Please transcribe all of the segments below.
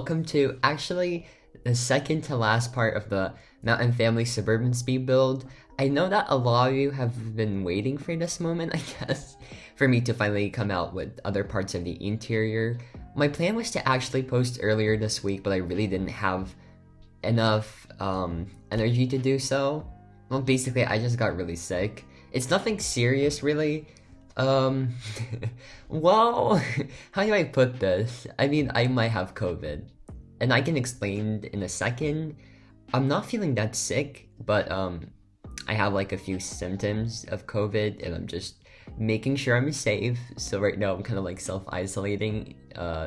welcome to actually the second to last part of the Mountain Family Suburban speed build. I know that a lot of you have been waiting for this moment, I guess, for me to finally come out with other parts of the interior. My plan was to actually post earlier this week, but I really didn't have enough energy to do so. Well, basically, I just got really sick. It's nothing serious, really. Um, well, how do I put this? I mean, I might have COVID, and I can explain in a second. I'm not feeling that sick, but I have like a few symptoms of COVID, and I'm just making sure I'm safe. So right now I'm kind of like self-isolating.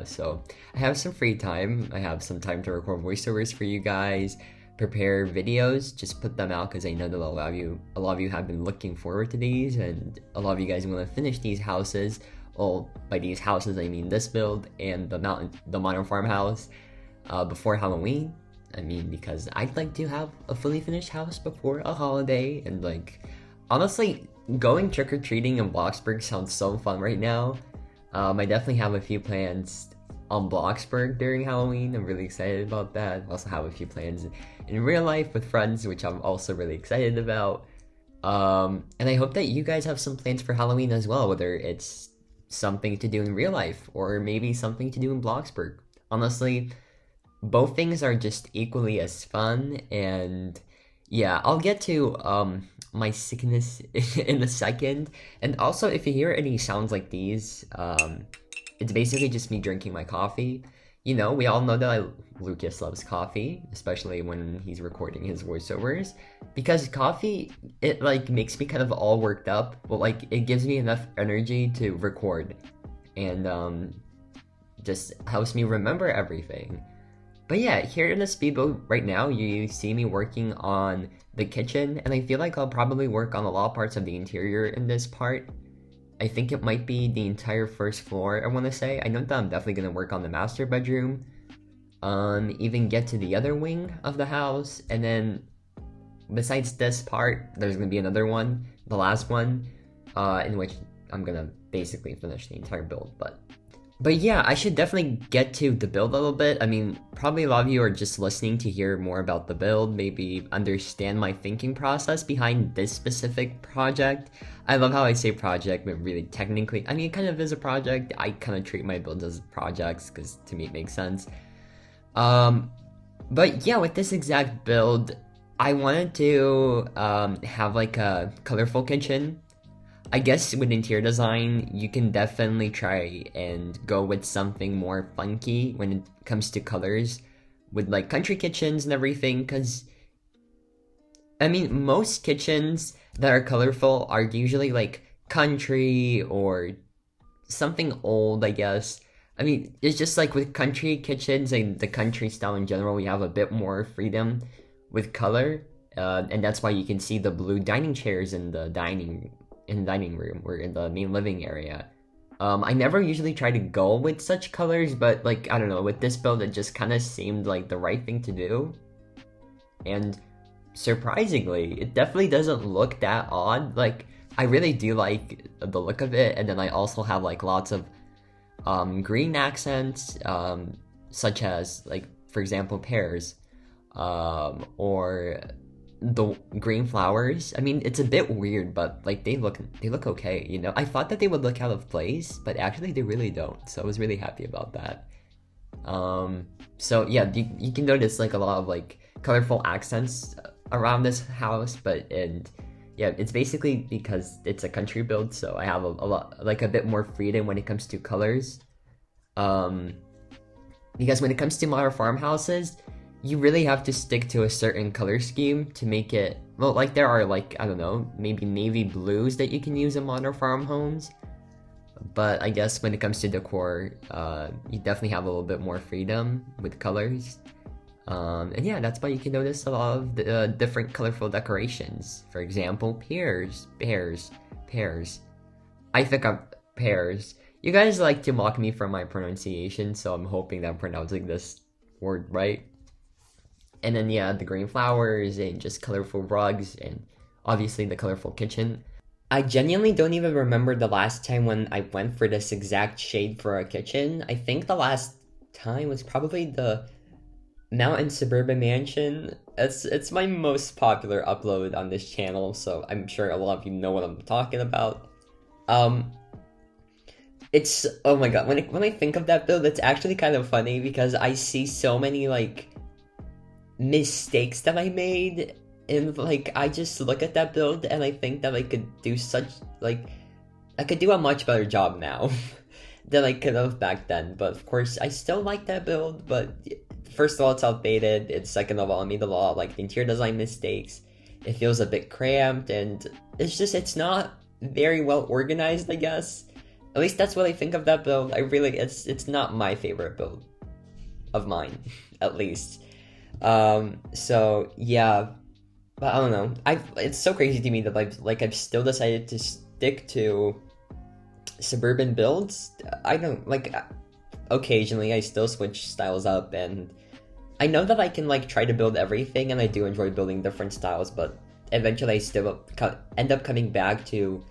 So I have some free time. I have some time to record voiceovers for you guys, prepare videos, just put them out because I know that a lot of you have been looking forward to these, and a lot of you guys want to finish these houses. Well, by these houses I mean this build and the modern farmhouse before Halloween. I mean, because I'd like to have a fully finished house before a holiday, and like, honestly, going trick-or-treating in Bloxburg sounds so fun right now. I definitely have a few plans on Bloxburg during Halloween. I'm really excited about that. I also have a few plans in real life with friends, which I'm also really excited about. And I hope that you guys have some plans for Halloween as well, whether it's something to do in real life or maybe something to do in Bloxburg. Honestly, both things are just equally as fun, and yeah, I'll get to my sickness in a second. And also, if you hear any sounds like these, it's basically just me drinking my coffee. You know, we all know that Lucas loves coffee, especially when he's recording his voiceovers, because coffee, it like makes me kind of all worked up, but like it gives me enough energy to record, and just helps me remember everything. But yeah, here in the speed build right now, you see me working on the kitchen, and I feel like I'll probably work on a lot of parts of the interior in this part. I think it might be the entire first floor, I want to say. I know that I'm definitely going to work on the master bedroom, even get to the other wing of the house, and then besides this part, there's going to be another one, the last one, in which I'm going to basically finish the entire build, But yeah, I should definitely get to the build a little bit. I mean, probably a lot of you are just listening to hear more about the build, maybe understand my thinking process behind this specific project. I love how I say project, but really technically, I mean, it kind of is a project. I kind of treat my builds as projects because to me it makes sense. But yeah, with this exact build, I wanted to have like a colorful kitchen. I guess with interior design, you can definitely try and go with something more funky when it comes to colors, with like country kitchens and everything, because I mean, most kitchens that are colorful are usually like country or something old, I guess. I mean, it's just like with country kitchens and the country style in general, we have a bit more freedom with color, and that's why you can see the blue dining chairs in the dining room or in the main living area. I never usually try to go with such colors, but like, I don't know, with this build it just kind of seemed like the right thing to do. And surprisingly, it definitely doesn't look that odd. Like, I really do like the look of it, and then I also have like lots of green accents, such as like, for example, pears, or the green flowers. I mean, it's a bit weird, but like they look okay, you know. I thought that they would look out of place, but actually they really don't, so I was really happy about that. So yeah, you can notice like a lot of like colorful accents around this house, and yeah, it's basically because it's a country build, so I have a lot, like a bit more freedom when it comes to colors. Because when it comes to modern farmhouses, you really have to stick to a certain color scheme to make it, well, like there are like, I don't know, maybe navy blues that you can use in modern farm homes, but I guess when it comes to decor, you definitely have a little bit more freedom with colors. And yeah, that's why you can notice a lot of the different colorful decorations. For example, pears. I think I'm pears. You guys like to mock me for my pronunciation, so I'm hoping that I'm pronouncing this word right. And then yeah, the green flowers and just colorful rugs, and obviously the colorful kitchen. I genuinely don't even remember the last time when I went for this exact shade for a kitchen. I think the last time was probably the Mountain Suburban Mansion. It's my most popular upload on this channel, so I'm sure a lot of you know what I'm talking about. Um, it's oh my god, when I think of that build, it's actually kind of funny because I see so many like mistakes that I made, and like I just look at that build and I think that I could do such like I could do a much better job now than I could have back then. But of course, I still like that build. But first of all, it's outdated. It's second of all, I made a lot of like interior design mistakes. It feels a bit cramped, and it's not very well organized, I guess. At least that's what I think of that build. It's not my favorite build of mine, at least. So yeah, but I don't know. It's so crazy to me that I've still decided to stick to Suburban builds. I don't like. Occasionally, I still switch styles up, and I know that I can like try to build everything, and I do enjoy building different styles. But eventually, I still end up coming back to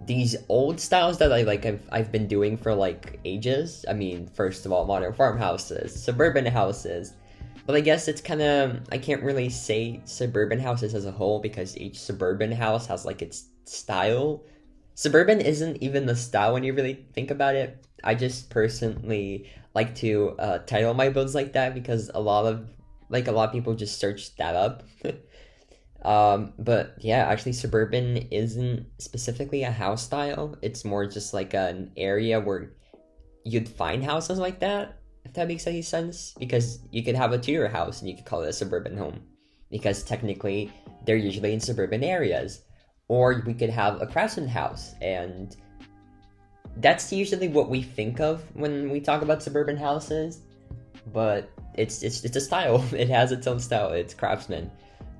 these old styles that I've been doing for like ages. I mean, first of all, modern farmhouses, suburban houses. But I guess it's kind of, I can't really say suburban houses as a whole because each suburban house has like its style. Suburban isn't even the style when you really think about it. I just personally like to title my builds like that because a lot of people just search that up. But yeah, actually Suburban isn't specifically a house style. It's more just like an area where you'd find houses like that, if that makes any sense. Because you could have a Tudor house and you could call it a suburban home. Because technically, they're usually in suburban areas. Or we could have a craftsman house, and that's usually what we think of when we talk about suburban houses. But it's a style. It has its own style. It's craftsman.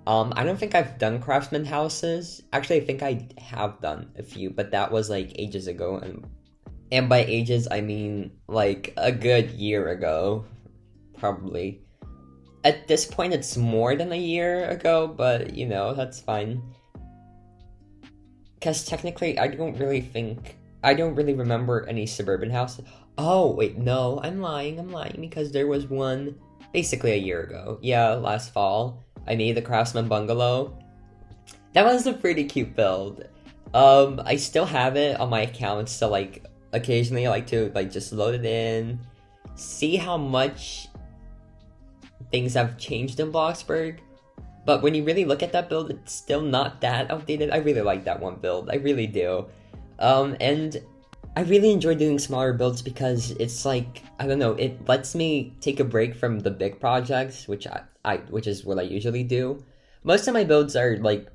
I don't think I've done craftsman houses. Actually, I think I have done a few, but that was like ages ago. And by ages, I mean like a good year ago, probably. At this point, it's more than a year ago, but you know, that's fine. Because technically, I don't really remember any suburban house. Oh, wait, no, I'm lying because there was one basically a year ago. Yeah, last fall, I made the Craftsman Bungalow. That was a pretty cute build. I still have it on my account, so like, occasionally I like to like just load it in, see how much things have changed in Bloxburg. But when you really look at that build, it's still not that outdated. I really like that one build. I really do. And I really enjoy doing smaller builds because it's like, I don't know, it lets me take a break from the big projects, which which is what I usually do. Most of my builds are like,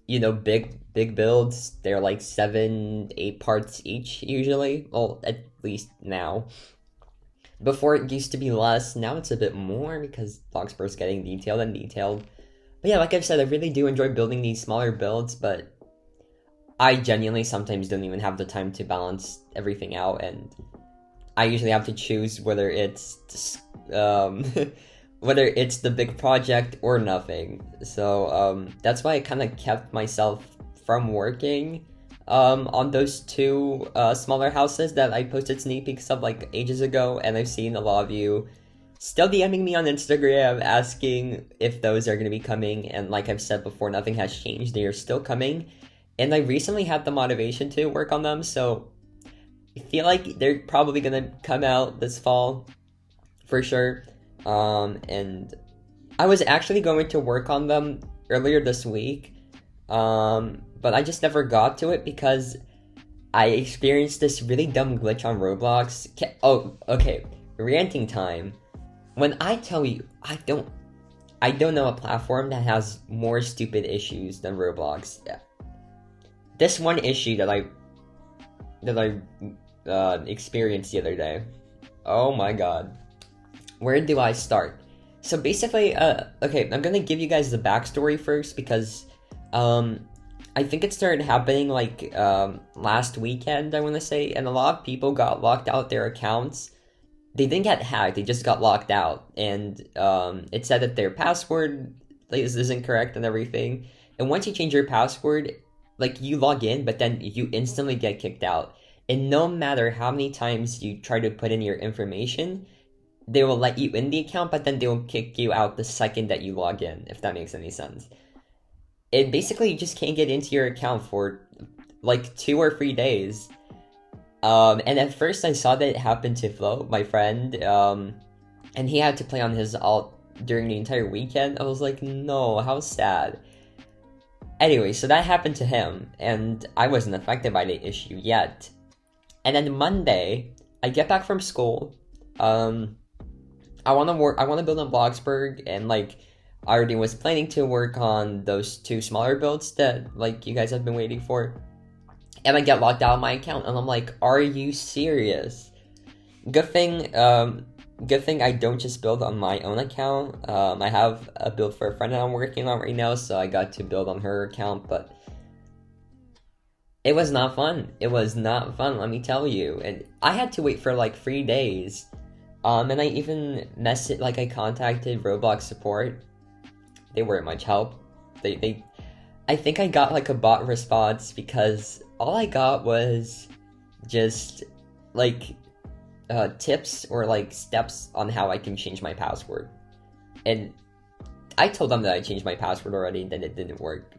you know, big builds. They're like 7, 8 parts each usually. Well, at least now. Before it used to be less, now it's a bit more because Bloxburg's getting detailed and detailed. But yeah, like I've said, I really do enjoy building these smaller builds, but I genuinely sometimes don't even have the time to balance everything out, and I usually have to choose whether it's whether it's the big project or nothing. So that's why I kind of kept myself from working on those two smaller houses that I posted sneak peeks of like ages ago, and I've seen a lot of you still DMing me on Instagram asking if those are going to be coming, and like I've said before, nothing has changed. They are still coming, and I recently had the motivation to work on them, so I feel like they're probably going to come out this fall, for sure. And I was actually going to work on them earlier this week, but I just never got to it because I experienced this really dumb glitch on Roblox. Oh, okay, ranting time. When I tell you, I don't know a platform that has more stupid issues than Roblox. This one issue that I experienced the other day. Oh my god. Where do I start? So basically, okay, I'm gonna give you guys the backstory first because, I think it started happening like, last weekend, I wanna say, and a lot of people got locked out their accounts. They didn't get hacked, they just got locked out, and it said that their password isn't correct and everything. And once you change your password, like, you log in, but then you instantly get kicked out. And no matter how many times you try to put in your information, they will let you in the account, but then they will kick you out the second that you log in, if that makes any sense. And basically, you just can't get into your account for like 2 or 3 days. And at first I saw that it happened to Float, my friend, and he had to play on his alt during the entire weekend. I was like, no, how sad. Anyway, so that happened to him, and I wasn't affected by the issue yet. And then Monday, I get back from school. I want to build on Bloxburg, and like I already was planning to work on those 2 smaller builds that like you guys have been waiting for. And I get locked out of my account, and I'm like, are you serious? Good thing I don't just build on my own account. I have a build for a friend that I'm working on right now, so I got to build on her account, but it was not fun. It was not fun, let me tell you. And I had to wait for like 3 days. And I even I contacted Roblox support. They weren't much help. I think I got like a bot response because all I got was just like tips or like steps on how I can change my password. And I told them that I changed my password already, and then it didn't work.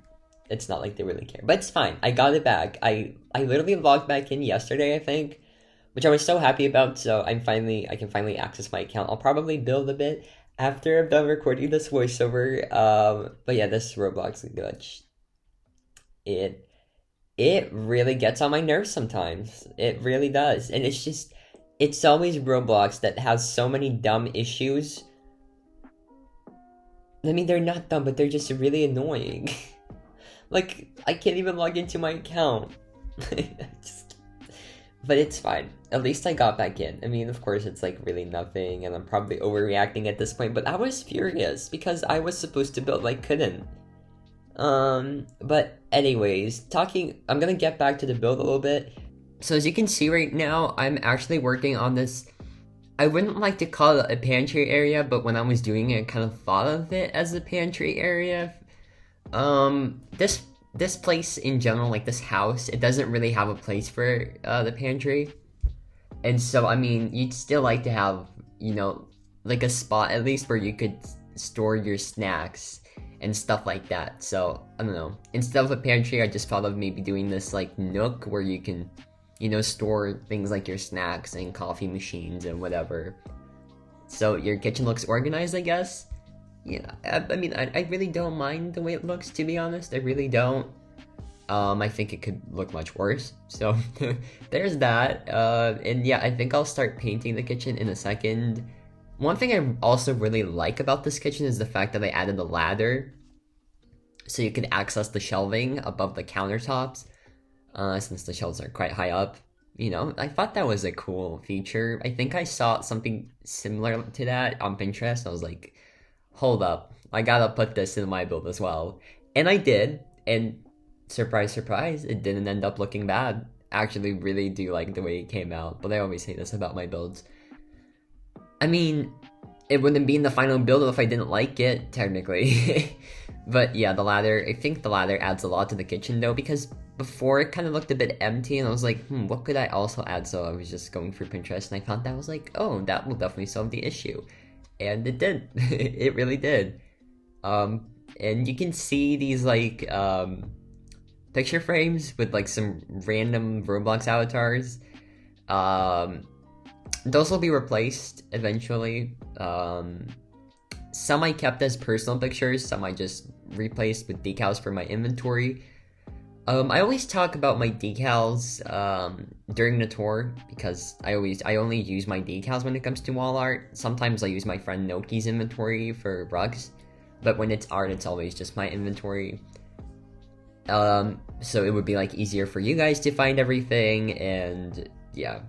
It's not like they really care, but it's fine. I got it back. I literally logged back in yesterday, I think, which I was so happy about. So I can finally access my account. I'll probably build a bit after I'm done recording this voiceover. But yeah, this Roblox glitch, it really gets on my nerves sometimes. It really does, and it's always Roblox that has so many dumb issues. I mean, they're not dumb, but they're just really annoying. Like, I can't even log into my account. But it's fine. At least I got back in. I mean, of course, it's like really nothing, and I'm probably overreacting at this point, but I was furious because I was supposed to build, like, couldn't. But anyways, I'm gonna get back to the build a little bit. So as you can see right now, I'm actually working on this. I wouldn't like to call it a pantry area, but when I was doing it, I kind of thought of it as a pantry area. This place in general, like this house, it doesn't really have a place for the pantry. And so, I mean, you'd still like to have, you know, like a spot at least where you could store your snacks and stuff like that. So, I don't know. Instead of a pantry, I just thought of maybe doing this like nook where you can, you know, store things like your snacks and coffee machines and whatever. So your kitchen looks organized, I guess. Yeah, I mean, I really don't mind the way it looks, to be honest. I really don't. I think it could look much worse. So there's that. And yeah, I think I'll start painting the kitchen in a second. One thing I also really like about this kitchen is the fact that I added a ladder, so you can access the shelving above the countertops, since the shelves are quite high up. You know, I thought that was a cool feature. I think I saw something similar to that on Pinterest. I was like, hold up, I gotta put this in my build as well. And I did, and surprise, surprise, it didn't end up looking bad. I actually really do like the way it came out, but I always say this about my builds. I mean, it wouldn't be in the final build if I didn't like it, technically. But yeah, the ladder, I think the ladder adds a lot to the kitchen though, because before it kind of looked a bit empty, and I was like, what could I also add? So I was just going through Pinterest, and I found that I was like, oh, that will definitely solve the issue. And it did. It really did. And you can see these like picture frames with like some random Roblox avatars. Those will be replaced eventually. Some I kept as personal pictures, some I just replaced with decals for my inventory. I always talk about my decals during the tour because I only use my decals when it comes to wall art. Sometimes I use my friend Noki's inventory for rugs, but when it's art, it's always just my inventory. So it would be like easier for you guys to find everything, and yeah.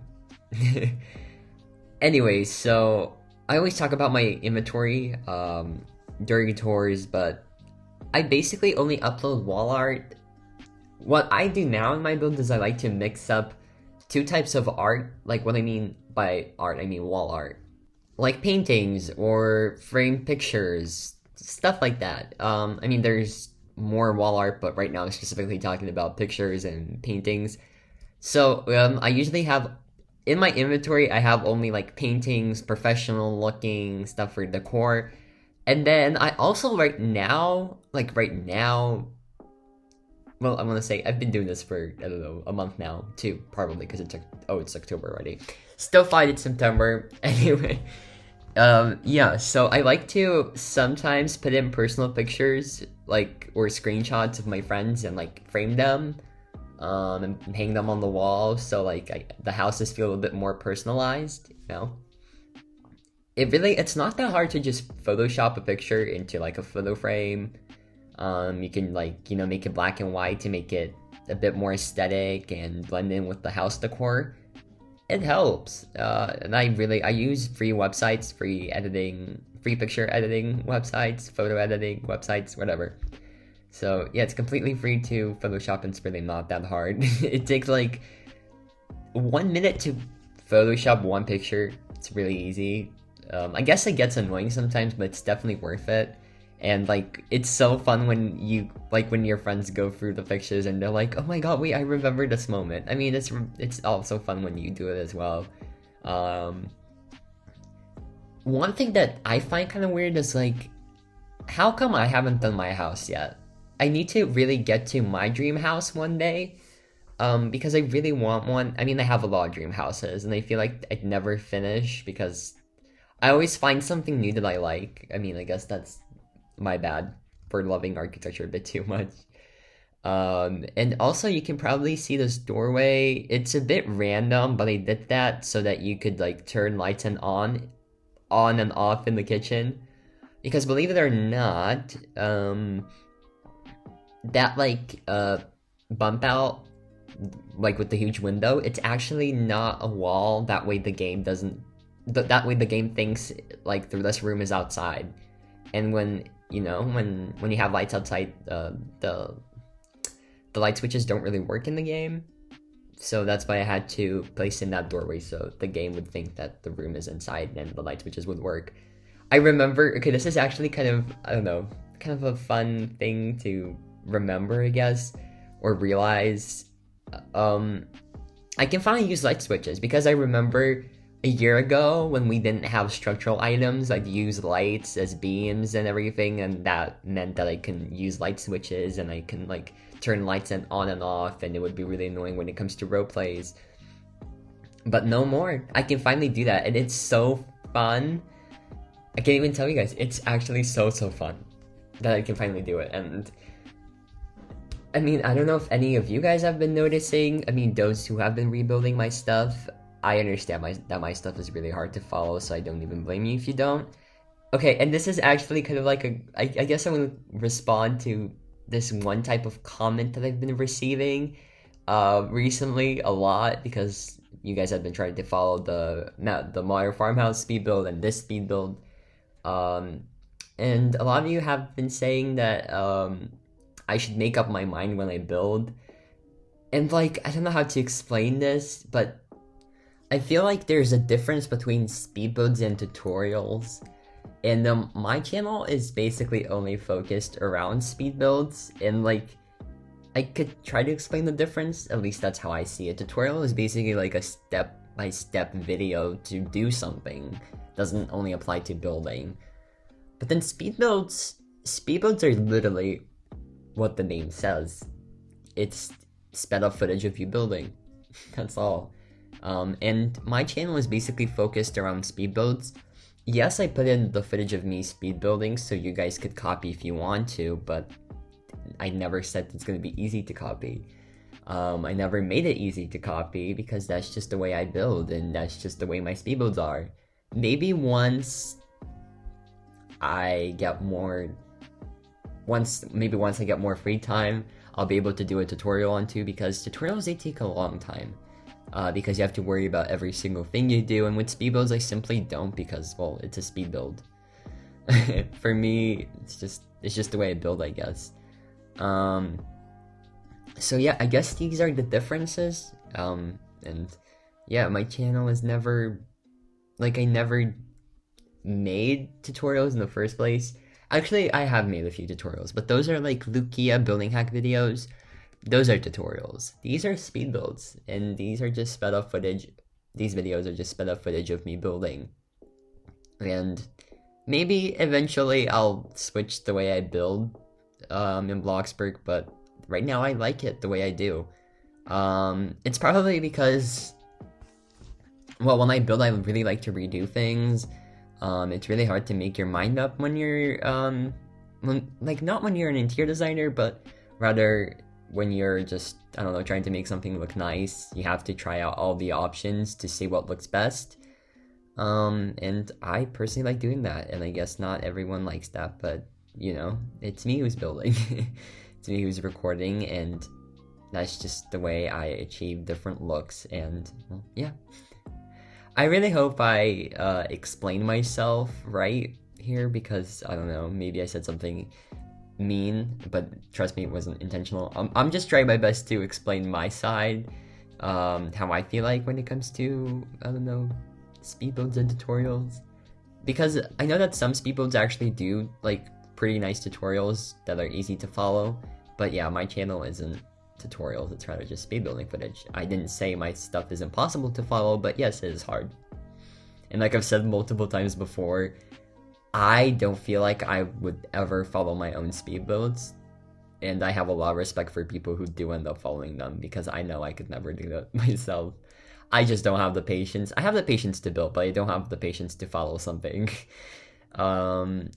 Anyways, so I always talk about my inventory during tours, but I basically only upload wall art. What I do now in my build is I like to mix up two types of art. Like, what I mean by art, I mean wall art. Like paintings or framed pictures, stuff like that. I mean, there's more wall art, but right now I'm specifically talking about pictures and paintings. So I usually have in my inventory, I have only like paintings, professional looking stuff for decor. And then I also right now, well, I'm gonna say I've been doing this for, I don't know, a month now, too, probably, because it's October already. Still fine, it's September. Anyway, yeah, so I like to sometimes put in personal pictures, like, or screenshots of my friends and, like, frame them, and hang them on the wall, so, like, the houses feel a bit more personalized, you know? It's not that hard to just Photoshop a picture into, like, a photo frame. You can, like, you know, make it black and white to make it a bit more aesthetic and blend in with the house decor. It helps. And I use free websites, free picture editing websites, photo editing websites, whatever. So yeah, it's completely free to Photoshop and it's really not that hard. It takes like 1 minute to Photoshop one picture. It's really easy. I guess it gets annoying sometimes, but it's definitely worth it. And like, it's so fun when when your friends go through the pictures and they're like, "Oh my god, wait, I remember this moment." I mean, it's also fun when you do it as well. One thing that I find kind of weird is like, how come I haven't done my house yet? I need to really get to my dream house one day. Because I really want one. I mean, I have a lot of dream houses, and I feel like I'd never finish because I always find something new that I like. I mean, I guess that's my bad for loving architecture a bit too much. And also you can probably see this doorway. It's a bit random, but I did that so that you could like turn lights on and off in the kitchen. Because believe it or not, that bump out, like with the huge window, it's actually not a wall. That way the game thinks like the rest room is outside. And when you have lights outside, the light switches don't really work in the game. So that's why I had to place in that doorway so the game would think that the room is inside and the light switches would work. I remember, okay, this is actually kind of, I don't know, kind of a fun thing to remember, I guess, or realize. I can finally use light switches because I remember a year ago when we didn't have structural items, I'd use lights as beams and everything, and that meant that I can use light switches and I can like turn lights on and off, and it would be really annoying when it comes to role plays. But no more. I can finally do that, and it's so fun. I can't even tell you guys, it's actually so fun that I can finally do it. And I mean, I don't know if any of you guys have been noticing. I mean, those who have been rebuilding my stuff, I understand that my stuff is really hard to follow, so I don't even blame you if you don't. Okay, and this is actually kind of like I guess I'm gonna respond to this one type of comment that I've been receiving recently a lot, because you guys have been trying to follow the Modern Farmhouse speed build and this speed build. And a lot of you have been saying that I should make up my mind when I build. And like, I don't know how to explain this, but I feel like there's a difference between speed builds and tutorials. And my channel is basically only focused around speed builds, and like, I could try to explain the difference. At least that's how I see it. Tutorial is basically like a step-by-step video to do something. Doesn't only apply to building. But then speed builds are literally what the name says. It's sped up footage of you building. That's all. And my channel is basically focused around speed builds. Yes, I put in the footage of me speed building so you guys could copy if you want to, but I never said it's going to be easy to copy. I never made it easy to copy because that's just the way I build, and that's just the way my speed builds are. Maybe once I get more free time, I'll be able to do a tutorial on too, because tutorials, they take a long time. Because you have to worry about every single thing you do, and with speed builds I simply don't, because, well, it's a speed build. For me, it's just the way I build, I guess. So yeah, I guess these are the differences. And yeah, my channel is never, like, I never made tutorials in the first place. Actually, I have made a few tutorials, but those are like Lukia building hack videos. Those are tutorials. These are speed builds, and these are just sped up footage these videos are just sped up footage of me building. And maybe eventually I'll switch the way I build in Bloxburg, but right now I like it the way I do. It's probably because, well, when I build, I really like to redo things. It's really hard to make your mind up when you're, not when you're an interior designer, but rather when you're just, I don't know, trying to make something look nice. You have to try out all the options to see what looks best. And I personally like doing that, and I guess not everyone likes that, but, you know, it's me who's building. It's me who's recording, and that's just the way I achieve different looks, and, well, yeah. I really hope I explain myself right here, because, I don't know, maybe I said something mean, but trust me, it wasn't intentional. I'm just trying my best to explain my side, how I feel like when it comes to, I don't know, speed builds and tutorials, because I know that some speed builds actually do like pretty nice tutorials that are easy to follow, but yeah, my channel isn't tutorials, it's rather just speed building footage. I didn't say my stuff is impossible to follow, but yes, it is hard. And like I've said multiple times before, I don't feel like I would ever follow my own speed builds, and I have a lot of respect for people who do end up following them, because I know I could never do that myself. I just don't have the patience. I have the patience to build, but I don't have the patience to follow something.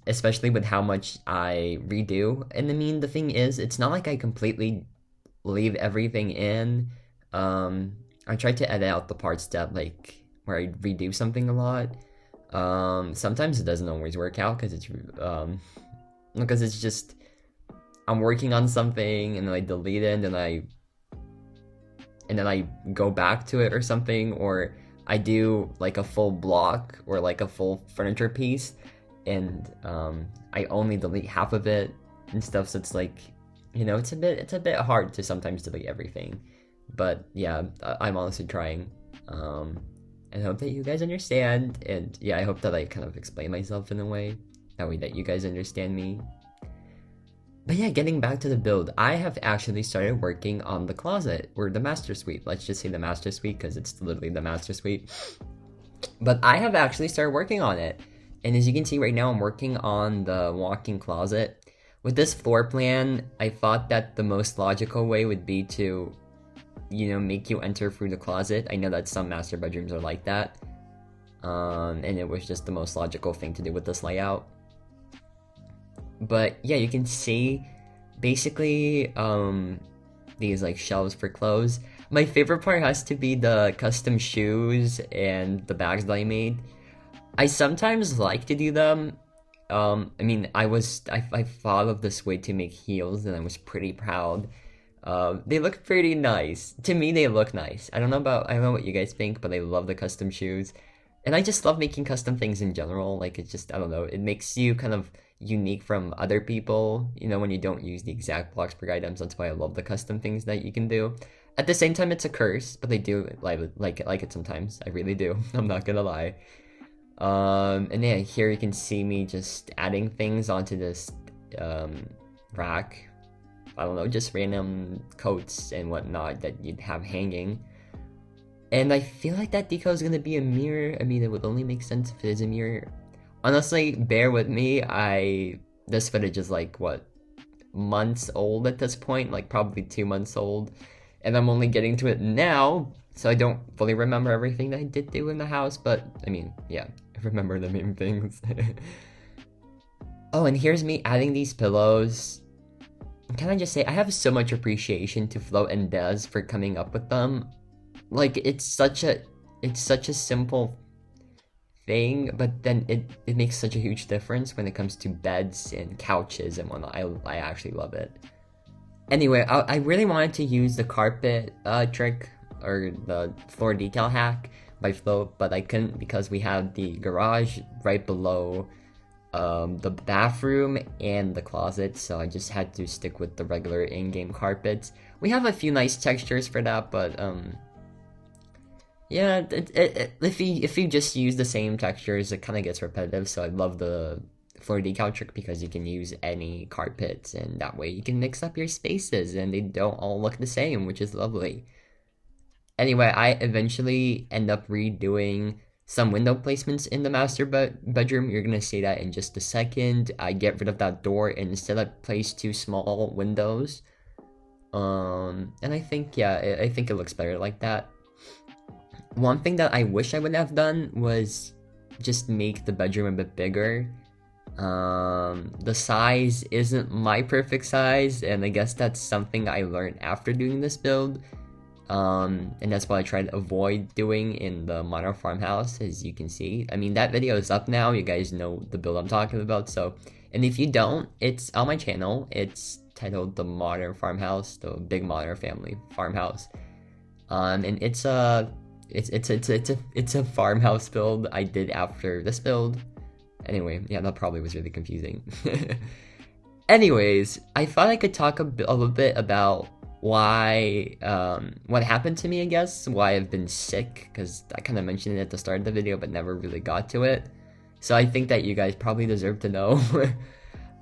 Especially with how much I redo. And I mean, the thing is, it's not like I completely leave everything in. I try to edit out the parts that, like, where I redo something a lot. Sometimes it doesn't always work out, because it's just, I'm working on something, and then I delete it, and then I go back to it or something, or I do like a full block or like a full furniture piece, and I only delete half of it and stuff, so it's like, you know, it's a bit hard to sometimes delete everything. But yeah, I'm honestly trying, and I hope that you guys understand, and yeah, I hope that I kind of explain myself in a way that you guys understand me. But yeah, getting back to the build, I have actually started working on the closet, or the master suite. Let's just say the master suite, because it's literally the master suite. But I have actually started working on it. And as you can see right now, I'm working on the walk-in closet. With this floor plan, I thought that the most logical way would be to, you know, make you enter through the closet. I know that some master bedrooms are like that. And it was just the most logical thing to do with this layout. But yeah, you can see basically these like shelves for clothes. My favorite part has to be the custom shoes and the bags that I made. I sometimes like to do them. I mean, I thought of this way to make heels, and I was pretty proud. They look pretty nice. To me, they look nice. I don't know what you guys think, but I love the custom shoes. And I just love making custom things in general. Like, it's just, I don't know, it makes you kind of unique from other people, you know, when you don't use the exact Bloxburg items. That's why I love the custom things that you can do. At the same time, it's a curse, but I do like it sometimes. I really do. I'm not gonna lie. And yeah, here you can see me just adding things onto this rack. I don't know, just random coats and whatnot that you'd have hanging. And I feel like that decal is gonna be a mirror. I mean, it would only make sense if it is a mirror. Honestly, bear with me. This footage is like, what, months old at this point? Like, probably 2 months old. And I'm only getting to it now, so I don't fully remember everything that I did do in the house. But, I mean, yeah, I remember the main things. Oh, and here's me adding these pillows. Can I just say, I have so much appreciation to Float and Des for coming up with them. Like, it's such a simple thing, but then it makes such a huge difference when it comes to beds and couches and whatnot. I actually love it. Anyway, I really wanted to use the carpet trick, or the floor decal hack by Float, but I couldn't because we have the garage right below the bathroom and the closet, so I just had to stick with the regular in-game carpets. We have a few nice textures for that, but yeah, if you just use the same textures, it kind of gets repetitive. So I love the floor decal trick because you can use any carpets, and that way you can mix up your spaces and they don't all look the same, which is lovely. Anyway, I eventually end up redoing some window placements in the master bedroom. You're gonna see that in just a second. I get rid of that door and instead I place two small windows. And I think, yeah, I think it looks better like that. One thing that I wish I would have done was just make the bedroom a bit bigger. The size isn't my perfect size, and I guess that's something I learned after doing this build. And that's what I tried to avoid doing in the modern farmhouse, as you can see. I mean, that video is up now. You guys know the build I'm talking about. So, and if you don't, it's on my channel. It's titled the Modern Farmhouse, the Big Modern Family Farmhouse. And it's a farmhouse build I did after this build. Anyway, yeah, that probably was really confusing. Anyways, I thought I could talk a little bit about why, what happened to me, I guess, why I've been sick, because I kind of mentioned it at the start of the video, but never really got to it. So I think that you guys probably deserve to know.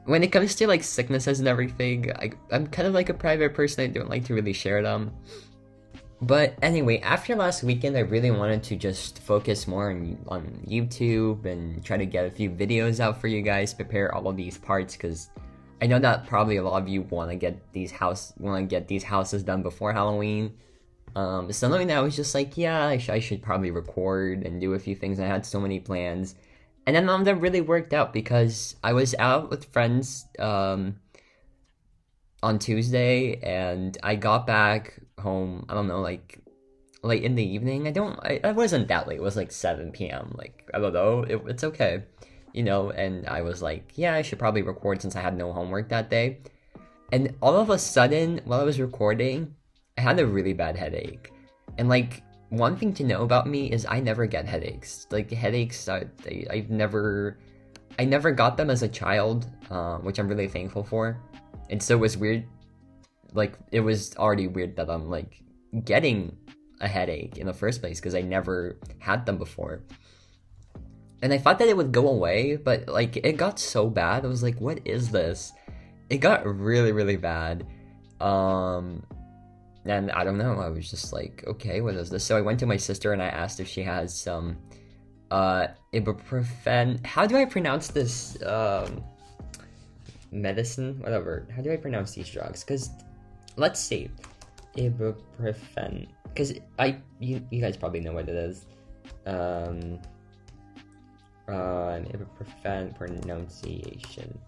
When it comes to, like, sicknesses and everything, I'm kind of like a private person. I don't like to really share them. But anyway, after last weekend, I really wanted to just focus more on YouTube and try to get a few videos out for you guys, prepare all of these parts, because I know that probably a lot of you want to get these houses done before Halloween. So knowing that, I was just like, yeah, I should probably record and do a few things. I had so many plans, and then none of them really worked out because I was out with friends on Tuesday, and I got back home, I don't know, like late in the evening. I wasn't that late. It was like 7 p.m. Like, I don't know. It's okay, you know. And I was like, yeah, I should probably record since I had no homework that day. And all of a sudden, while I was recording, I had a really bad headache. And like, one thing to know about me is I never get headaches. Like, headaches, I never got them as a child, which I'm really thankful for. And so it was weird. Like, it was already weird that I'm like getting a headache in the first place because I never had them before. And I thought that it would go away, but like, it got so bad. I was like, what is this? It got really, really bad. And I don't know, I was just like, okay, what is this? So I went to my sister and I asked if she has some ibuprofen. How do I pronounce this medicine? Whatever. How do I pronounce these drugs? Because let's see, ibuprofen. Because you guys probably know what it is. Ibuprofen pronunciation.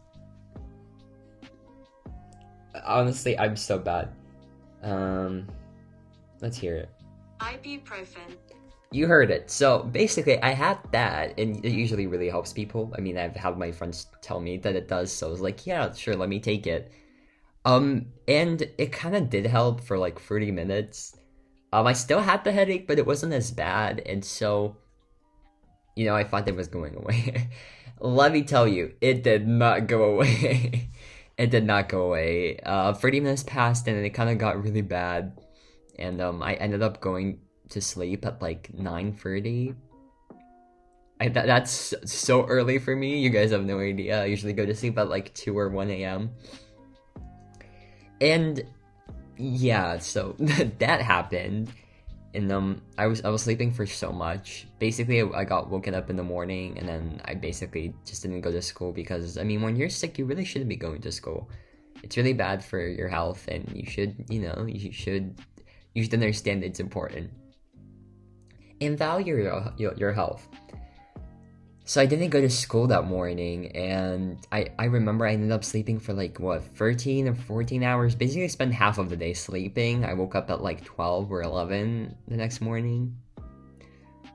Honestly, I'm so bad. Let's hear it. Ibuprofen. You heard it. So basically, I had that, and it usually really helps people. I mean, I've had my friends tell me that it does, so I was like, yeah, sure, let me take it. And it kind of did help for like 30 minutes. I still had the headache, but it wasn't as bad, and so, you know, I thought it was going away. Let me tell you, it did not go away. It did not go away. 30 minutes passed, and it kind of got really bad, and I ended up going to sleep at like 9:30. That's so early for me. You guys have no idea. I usually go to sleep at like 2 or 1 a.m. And yeah, so that happened, and I was sleeping for so much. Basically, I got woken up in the morning, and then I basically just didn't go to school because, I mean, when you're sick, you really shouldn't be going to school. It's really bad for your health, and you should, you know, you should understand it's important and value your health. So I didn't go to school that morning, and I remember I ended up sleeping for like, what, 13 or 14 hours? Basically, I spent half of the day sleeping. I woke up at like 12 or 11 the next morning.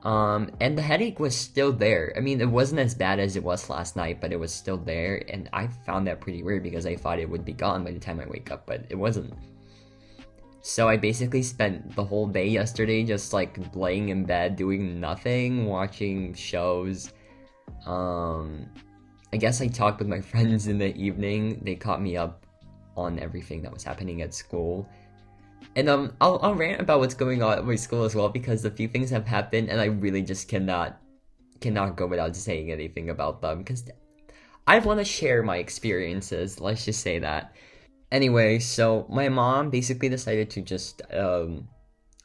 And the headache was still there. I mean, it wasn't as bad as it was last night, but it was still there, and I found that pretty weird because I thought it would be gone by the time I wake up, but it wasn't. So I basically spent the whole day yesterday just like laying in bed doing nothing, watching shows. I guess I talked with my friends in the evening. They caught me up on everything that was happening at school. And I'll rant about what's going on at my school as well, because a few things have happened and I really just cannot go without saying anything about them, because I want to share my experiences, let's just say that. Anyway, so my mom basically decided to just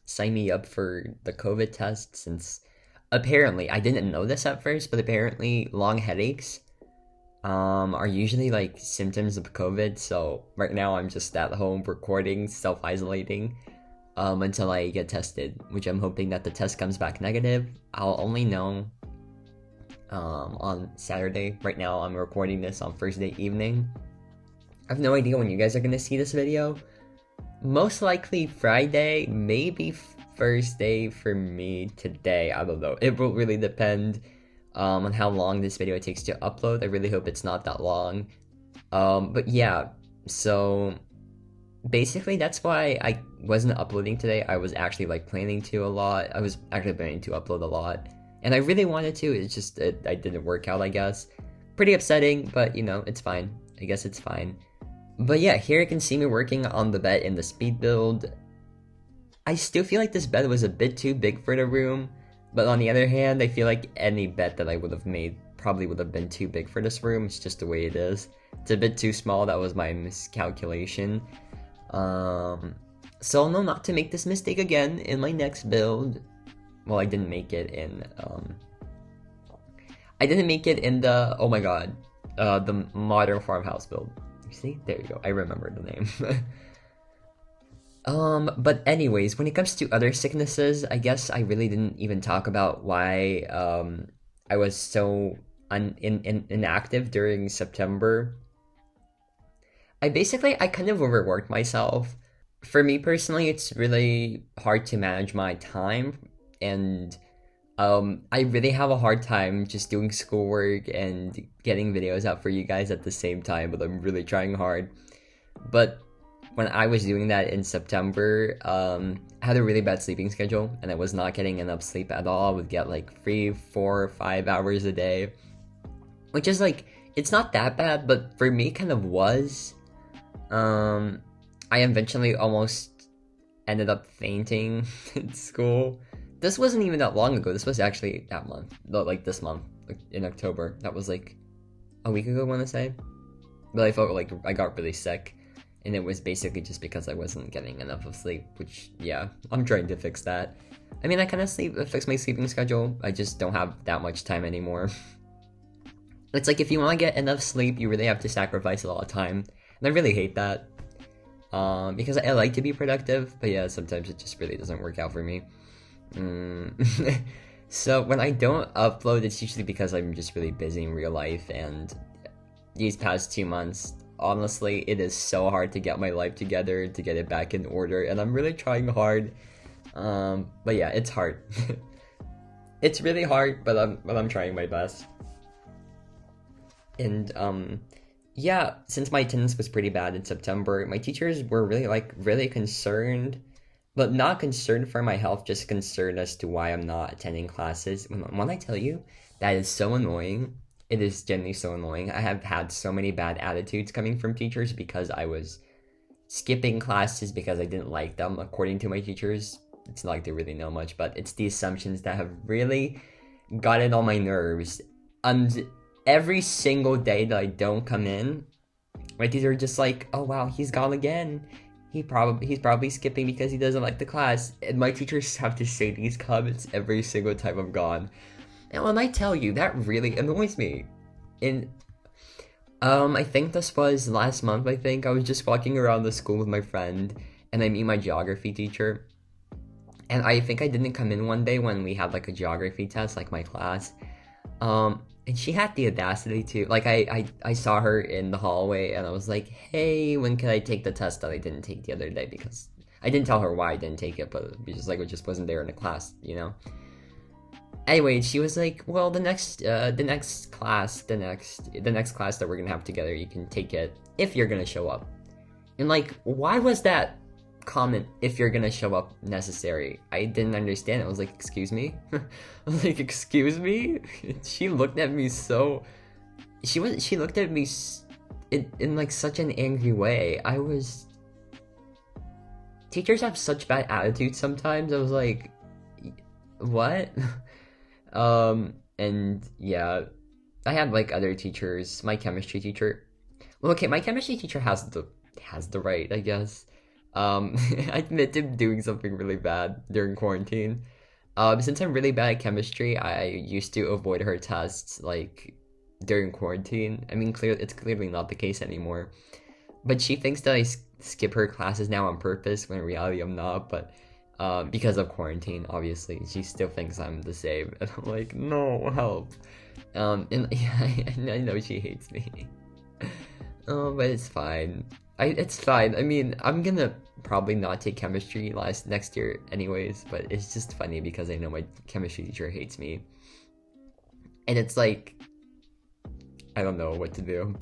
sign me up for the COVID test since apparently I didn't know this at first, but apparently long headaches are usually like symptoms of COVID. So right now I'm just at home recording, self-isolating until I get tested, which I'm hoping that the test comes back negative. I'll only know on Saturday. Right now I'm recording this on Thursday evening. I have no idea when you guys are gonna see this video. Most likely Friday, maybe Thursday for me today. I don't know. It will really depend on how long this video takes to upload. I really hope it's not that long. But yeah, so basically that's why I wasn't uploading today. I was actually like planning to a lot. I was actually planning to upload a lot. And I really wanted to, it's just, I didn't work out, I guess. Pretty upsetting, but you know, it's fine. I guess it's fine. But yeah, here you can see me working on the bed in the speed build. I still feel like this bed was a bit too big for the room, but on the other hand, I feel like any bed that I would have made probably would have been too big for this room. It's just the way it is. It's a bit too small. That was my miscalculation. So I'll know not to make this mistake again in my next build. Well, I didn't make it in, the, oh my god, the modern farmhouse build. You see? There you go. I remember the name. But anyways, when it comes to other sicknesses, I guess I really didn't even talk about why, I was so inactive during September. I kind of overworked myself. For me personally, it's really hard to manage my time, and I really have a hard time just doing schoolwork and getting videos out for you guys at the same time, but I'm really trying hard. But when I was doing that in September, I had a really bad sleeping schedule, and I was not getting enough sleep at all. I would get like 3, 4, 5 hours a day, which is like, it's not that bad, but for me kind of was. I eventually almost ended up fainting in school. This wasn't even that long ago. This was actually that month, like this month, like in October. That was like a week ago, I want to say. But I felt like I got really sick, and it was basically just because I wasn't getting enough of sleep, which, yeah, I'm trying to fix that. I mean, I kind of fix my sleeping schedule. I just don't have that much time anymore. It's like if you want to get enough sleep, you really have to sacrifice a lot of time, and I really hate that. Because I like to be productive, but yeah, sometimes it just really doesn't work out for me. So when I don't upload, it's usually because I'm just really busy in real life, and these past 2 months, honestly, it is so hard to get my life together, to get it back in order, and I'm really trying hard. But yeah, it's hard. It's really hard, but I'm trying my best. And yeah, since my attendance was pretty bad in September, my teachers were really concerned, but not concerned for my health, just concerned as to why I'm not attending classes. When I tell you, that is so annoying. It is genuinely so annoying. I have had so many bad attitudes coming from teachers because I was skipping classes because I didn't like them, according to my teachers. It's not like they really know much, but it's the assumptions that have really gotten on my nerves. And every single day that I don't come in, my teacher are just like, oh wow, he's gone again. He's probably skipping because he doesn't like the class. And my teachers have to say these comments every single time I'm gone. And when I tell you, that really annoys me. And I think this was last month, I think. I was just walking around the school with my friend, and I meet my geography teacher. And I think I didn't come in one day when we had like a geography test, like my class. And she had the audacity to, like, I saw her in the hallway, and I was like, hey, when can I take the test that I didn't take the other day? Because I didn't tell her why I didn't take it, but it was like, it just wasn't there in the class, you know? Anyway, she was like, well, the next class that we're gonna have together, you can take it if you're gonna show up. And like, why was that comment, if you're gonna show up, necessary? I didn't understand it. I was like, excuse me? I was like, excuse me? She looked at me so, she looked at me in like such an angry way. Teachers have such bad attitudes sometimes. I was like, what? And yeah, I had like other teachers. My chemistry teacher, well, okay, my chemistry teacher has the right, I guess. I admitted doing something really bad during quarantine. Since I'm really bad at chemistry, I used to avoid her tests like during quarantine. I mean, it's clearly not the case anymore. But she thinks that I skip her classes now on purpose, when in reality I'm not. But because of quarantine, obviously, she still thinks I'm the same, and I'm like, no, help. And yeah, I know she hates me. Oh, but it's fine. It's fine. I mean, I'm gonna probably not take chemistry next year anyways, but it's just funny because I know my chemistry teacher hates me. And it's like, I don't know what to do.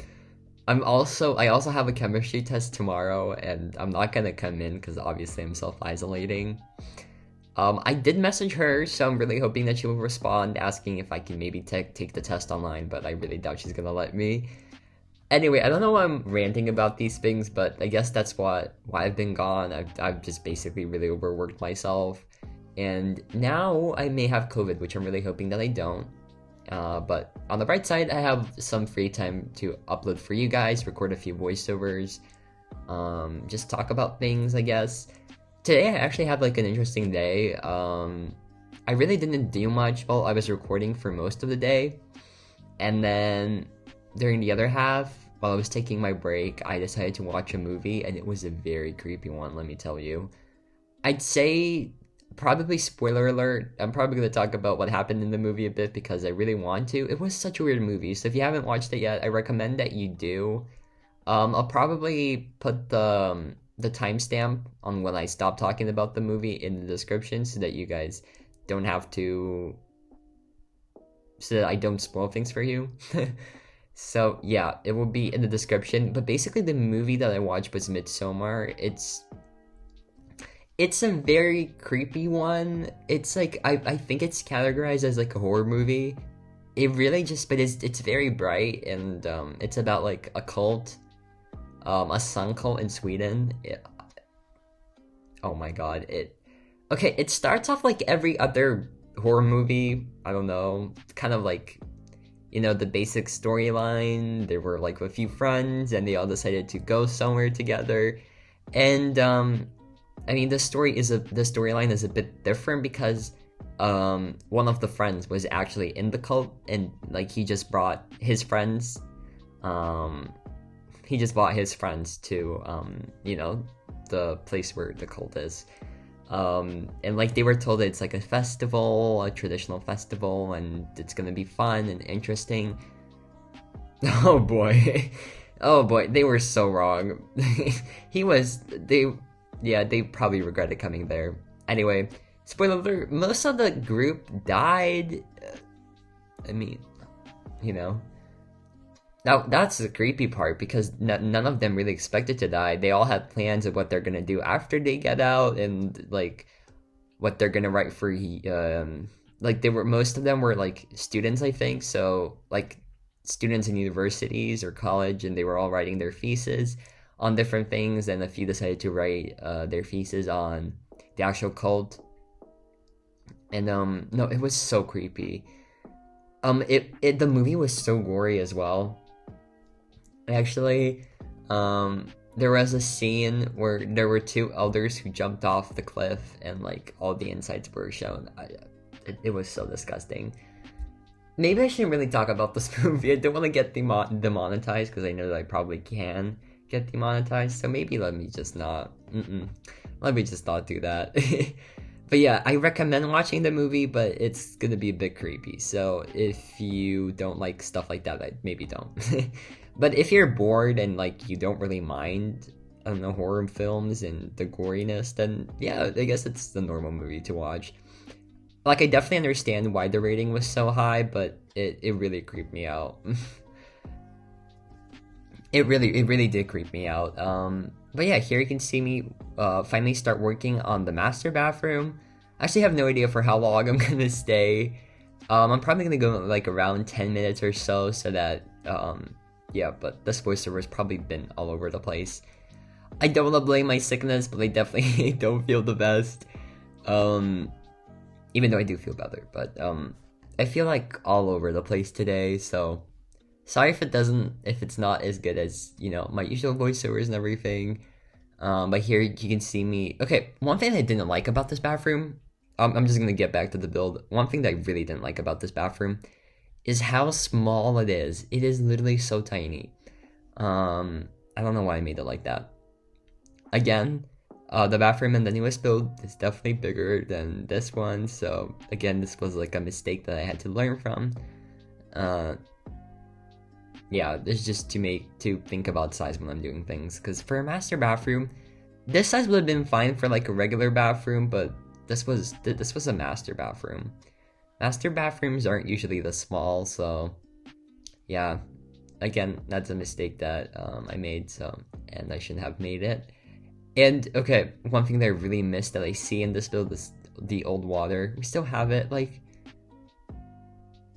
I also have a chemistry test tomorrow, and I'm not gonna come in because obviously I'm self-isolating. I did message her, so I'm really hoping that she will respond, asking if I can maybe take the test online, but I really doubt she's gonna let me. Anyway, I don't know why I'm ranting about these things, but I guess that's why I've been gone. I've just basically really overworked myself, and now I may have COVID, which I'm really hoping that I don't. But on the bright side, I have some free time to upload for you guys, record a few voiceovers, just talk about things, I guess. Today I actually had like an interesting day. I really didn't do much while I was recording for most of the day, and then during the other half, while I was taking my break, I decided to watch a movie, and it was a very creepy one, let me tell you. I'd say, probably spoiler alert, I'm probably going to talk about what happened in the movie a bit because I really want to. It was such a weird movie, so if you haven't watched it yet, I recommend that you do. I'll probably put the timestamp on when I stop talking about the movie in the description so that you guys don't have to, so that I don't spoil things for you. So yeah, it will be in the description. But basically, the movie that I watched was Midsommar. It's a very creepy one. It's like I think it's categorized as like a horror movie. It really just, but it's very bright, and it's about like a cult, a sun cult in Sweden. Oh my god, okay. It starts off like every other horror movie. I don't know, kind of like, the basic storyline. There were like a few friends, and they all decided to go somewhere together. And I mean, the storyline is a bit different because one of the friends was actually in the cult, and like he just brought his friends. He just brought his friends to the place where the cult is. And like they were told that it's like a festival, a traditional festival, and it's gonna be fun and interesting. Oh boy. Oh boy, they were so wrong. They probably regretted coming there. Anyway, spoiler alert, most of the group died. I mean, Now, that's the creepy part because none of them really expected to die. They all had plans of what they're gonna do after they get out, and like what they're gonna write for. Like most of them were like students, I think. So like students in universities or college, and they were all writing their thesis on different things. And a few decided to write their thesis on the actual cult. And no, it was so creepy. The movie was so gory as well. Actually, there was a scene where there were two elders who jumped off the cliff, and like all the insides were shown. It was so disgusting. Maybe I shouldn't really talk about this movie. I don't want to get demonetized because I know that I probably can get demonetized. So maybe let me just not. Let me just not do that. But yeah, I recommend watching the movie, but it's gonna be a bit creepy. So if you don't like stuff like that, maybe don't. But if you're bored and like you don't really mind, I don't know, horror films and the goriness, then yeah, I guess it's the normal movie to watch. Like, I definitely understand why the rating was so high, but it really creeped me out. It really did creep me out. But yeah, here you can see me finally start working on the master bathroom. I actually have no idea for how long I'm gonna stay. I'm probably gonna go like around 10 minutes or so that yeah, but this voiceover has probably been all over the place. I don't want to blame my sickness, but I definitely don't feel the best. Even though I do feel better, but I feel like all over the place today, so sorry if it's not as good as, my usual voiceovers and everything. But here you can see me. Okay, one thing I didn't like about this bathroom, I'm just gonna get back to the build. One thing that I really didn't like about this bathroom is how small it is. It is literally so tiny. I don't know why I made it like that. Again, the bathroom in the newest build is definitely bigger than this one. So again, this was like a mistake that I had to learn from. Yeah, it's just to think about size when I'm doing things. Because for a master bathroom, this size would have been fine for like a regular bathroom, but this was a master bathroom. Master bathrooms aren't usually this small, so yeah. Again, that's a mistake that I made, and I shouldn't have made it. And okay, one thing that I really missed that I see in this build is the old water. We still have it, like,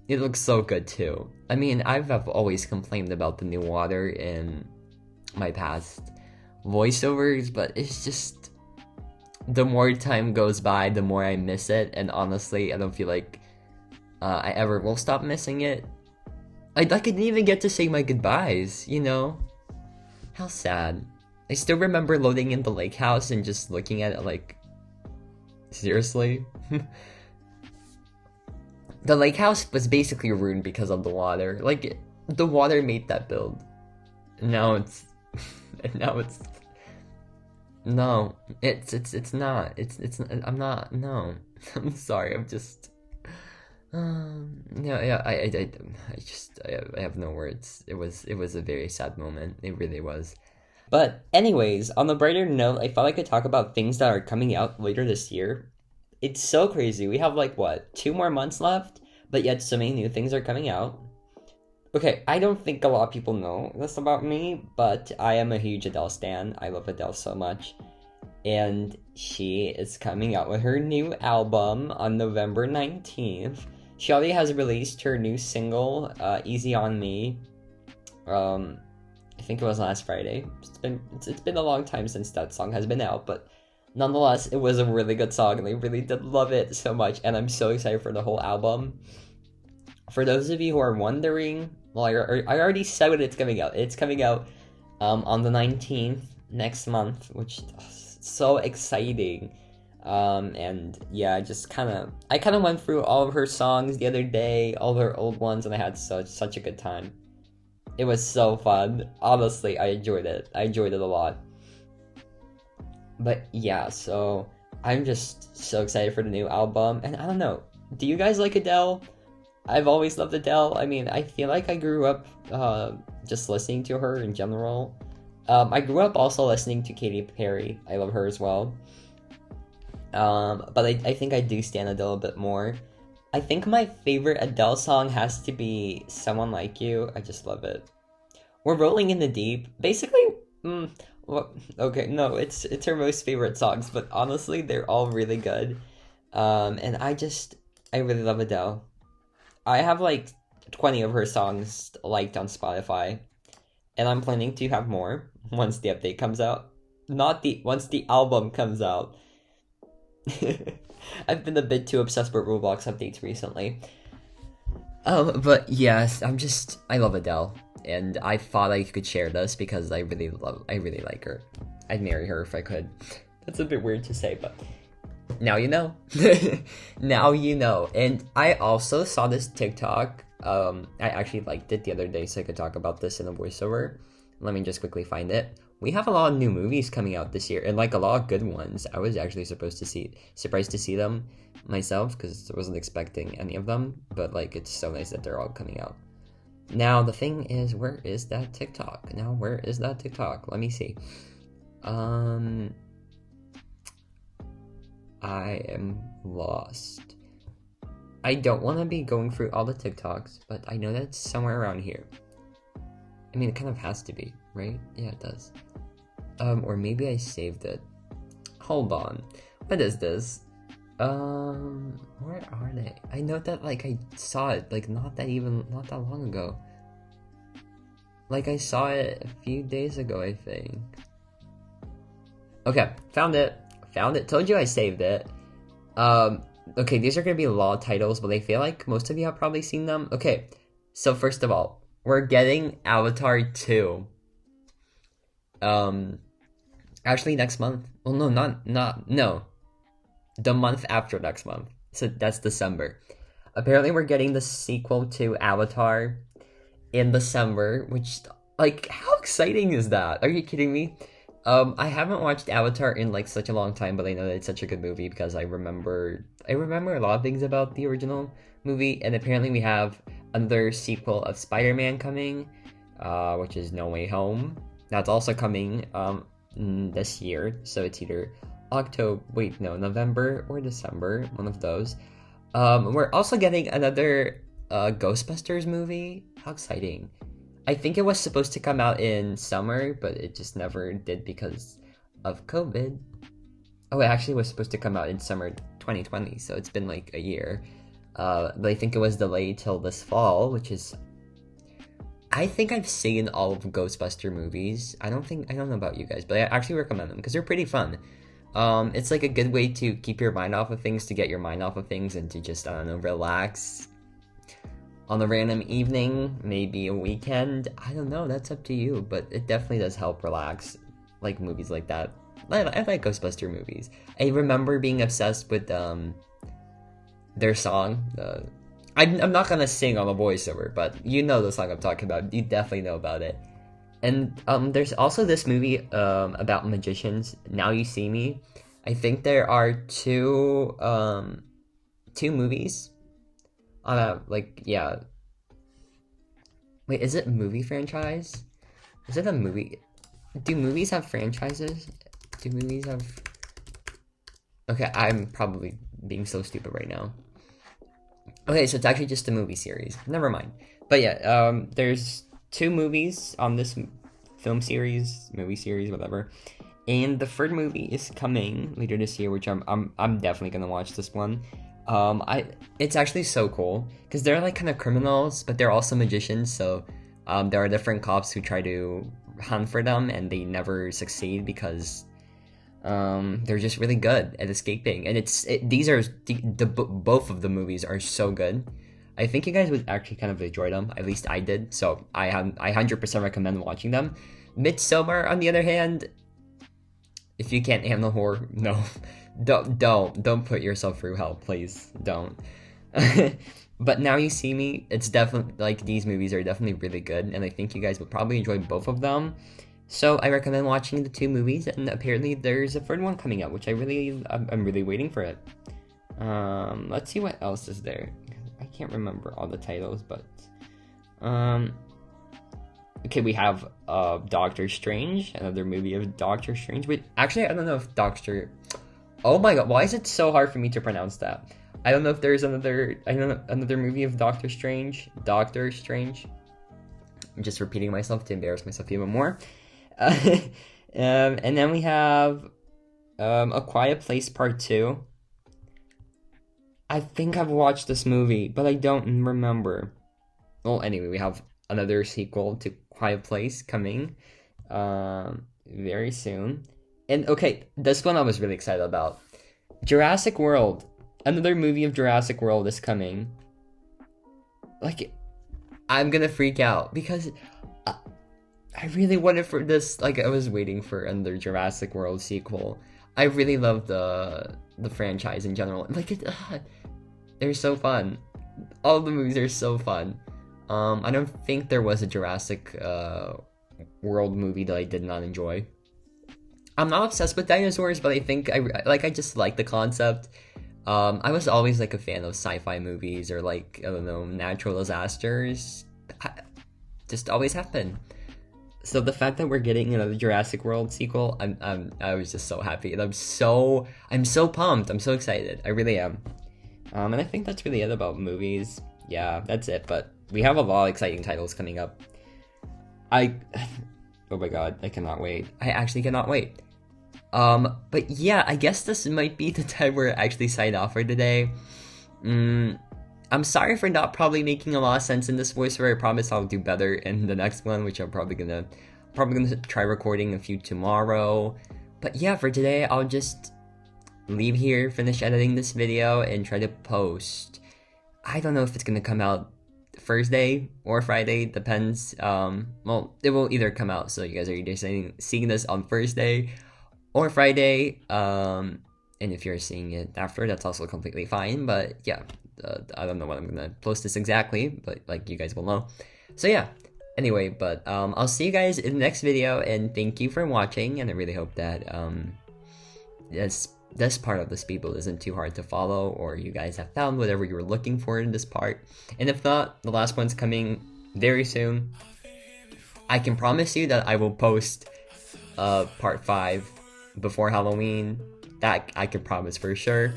it looks so good too. I mean, I've always complained about the new water in my past voiceovers, but it's just, the more time goes by, the more I miss it, and honestly, I don't feel like I ever will stop missing it. I didn't even get to say my goodbyes, you know? How sad. I still remember loading in the lake house and just looking at it like, seriously? The lake house was basically ruined because of the water. Like, the water made that build. Now it's... now it's... No, it's not. I'm not, no. I'm sorry, I'm just... yeah, I have no words. It was a very sad moment. It really was. But anyways, on the brighter note, I thought I could talk about things that are coming out later this year. It's so crazy. We have like what, 2 more months left, but yet so many new things are coming out. Okay, I don't think a lot of people know this about me, but I am a huge Adele stan. I love Adele so much. And she is coming out with her new album on November 19th. She already has released her new single, Easy on Me. I think it was last Friday. It's been a long time since that song has been out, but nonetheless, it was a really good song, and I really did love it so much, and I'm so excited for the whole album. For those of you who are wondering, well, I already said when it's coming out. It's coming out on the 19th, next month, which is so exciting. And yeah, I kind of went through all of her songs the other day, all of her old ones, and I had such a good time. It was so fun. Honestly, I enjoyed it. I enjoyed it a lot. But yeah, so I'm just so excited for the new album. And I don't know, do you guys like Adele? I've always loved Adele. I mean, I feel like I grew up just listening to her in general. I grew up also listening to Katy Perry. I love her as well. But I think I do stan Adele a bit more. I think my favorite Adele song has to be Someone Like You. I just love it. We're Rolling in the Deep. Basically, okay, no, it's her most favorite songs, but honestly, they're all really good. And I really love Adele. I have like 20 of her songs liked on Spotify, and I'm planning to have more once the update comes out. Once the album comes out. I've been a bit too obsessed with Roblox updates recently. But yes, I love Adele, and I thought I could share this because I really like her. I'd marry her if I could. That's a bit weird to say, but now you know. Now you know. And I also saw this TikTok. I actually liked it the other day, so I could talk about this in a voiceover. Let me just quickly find it. We have a lot of new movies coming out this year, and like a lot of good ones. I was actually surprised to see them myself because I wasn't expecting any of them. But like, it's so nice that they're all coming out. Now the thing is, where is that TikTok? Let me see. I am lost. I don't want to be going through all the TikToks, but I know that's somewhere around here. I mean, it kind of has to be, right? Yeah, it does. Or maybe I saved it. Hold on. What is this? Where are they? I know that, like, I saw it, like, not that long ago. Like, I saw it a few days ago, I think. Okay, found it. Told you I saved it. Okay, these are gonna be a lot of titles, but I feel like most of you have probably seen them. Okay, so first of all, we're getting Avatar 2. Actually, next month. Well, no, no. The month after next month. So that's December. Apparently, we're getting the sequel to Avatar in December, which, like, how exciting is that? Are you kidding me? I haven't watched Avatar in like such a long time, but I know that it's such a good movie because I remember a lot of things about the original movie, and apparently we have another sequel of Spider-Man coming, which is No Way Home. That's also coming this year, so it's either November or December, one of those. We're also getting another Ghostbusters movie. How exciting! I think it was supposed to come out in summer, but it just never did because of COVID. Oh, it actually was supposed to come out in summer 2020, so it's been like a year. But I think it was delayed till this fall, which is. I think I've seen all of Ghostbuster movies. I don't know about you guys, but I actually recommend them because they're pretty fun. It's like a good way to keep your mind off of things, to get your mind off of things, and to just, I don't know, relax on a random evening, maybe a weekend. I don't know, that's up to you, but it definitely does help relax, like movies like that. I like Ghostbuster movies. I remember being obsessed with their song. I'm not gonna sing on a voiceover, but you know the song I'm talking about. You definitely know about it. And there's also this movie about magicians. Now You See Me. I think there are two movies. Like, yeah. Wait, is it a movie franchise? Is it a movie? Do movies have franchises? Do movies have? Okay, I'm probably being so stupid right now. Okay, so it's actually just a movie series. Never mind. But yeah, there's two movies on this movie series, whatever. And the third movie is coming later this year, which I'm definitely gonna watch this one. It's actually so cool because they're like kind of criminals, but they're also magicians. So, there are different cops who try to hunt for them, and they never succeed because they're just really good at escaping. And both of the movies are so good. I think you guys would actually kind of enjoy them. At least I did. So I 100% recommend watching them. Midsommar, on the other hand, if you can't handle horror, no, don't put yourself through hell, please don't. But Now You See Me, it's definitely like these movies are definitely really good, and I think you guys would probably enjoy both of them. So I recommend watching the two movies, and apparently there's a third one coming out, which I'm really waiting for it. Let's see what else is there. I can't remember all the titles, but okay, we have Doctor Strange, another movie of Doctor Strange. Wait, actually, I don't know if Oh my god, why is it so hard for me to pronounce that? I don't know if there's another movie of Doctor Strange. Doctor Strange. I'm just repeating myself to embarrass myself even more. And then we have A Quiet Place Part 2. I think I've watched this movie, but I don't remember. Well, anyway, we have another sequel to Quiet Place coming very soon. And okay, this one I was really excited about. Jurassic World. Another movie of Jurassic World is coming. Like, I'm gonna freak out because I really wanted for this. Like, I was waiting for another Jurassic World sequel. I really love the franchise in general. Like, they're so fun. All the movies are so fun. I don't think there was a Jurassic World movie that I did not enjoy. I'm not obsessed with dinosaurs, but I think I just like the concept. I was always like a fan of sci-fi movies or like, I don't know, natural disasters. Just always happen. So the fact that we're getting another Jurassic World sequel, I was just so happy, and I'm so pumped. I'm so excited. I really am. And I think that's really it about movies. Yeah, that's it. But we have a lot of exciting titles coming up. Oh my god, I cannot wait. I actually cannot wait. But yeah, I guess this might be the time where I actually sign off for today. I'm sorry for not probably making a lot of sense in this voiceover. I promise I'll do better in the next one, which I'm probably gonna try recording a few tomorrow. But yeah, for today, I'll just leave here, finish editing this video, and try to post. I don't know if it's gonna come out Thursday or Friday, depends. Well, it will either come out, so you guys are either seeing this on Thursday or Friday. And if you're seeing it after, that's also completely fine. But yeah, I don't know when I'm gonna post this exactly, but like you guys will know. So yeah. Anyway, but I'll see you guys in the next video, and thank you for watching. And I really hope that this part of the speed build isn't too hard to follow, or you guys have found whatever you were looking for in this part. And if not, the last one's coming very soon. I can promise you that I will post part 5 before Halloween. That I can promise for sure.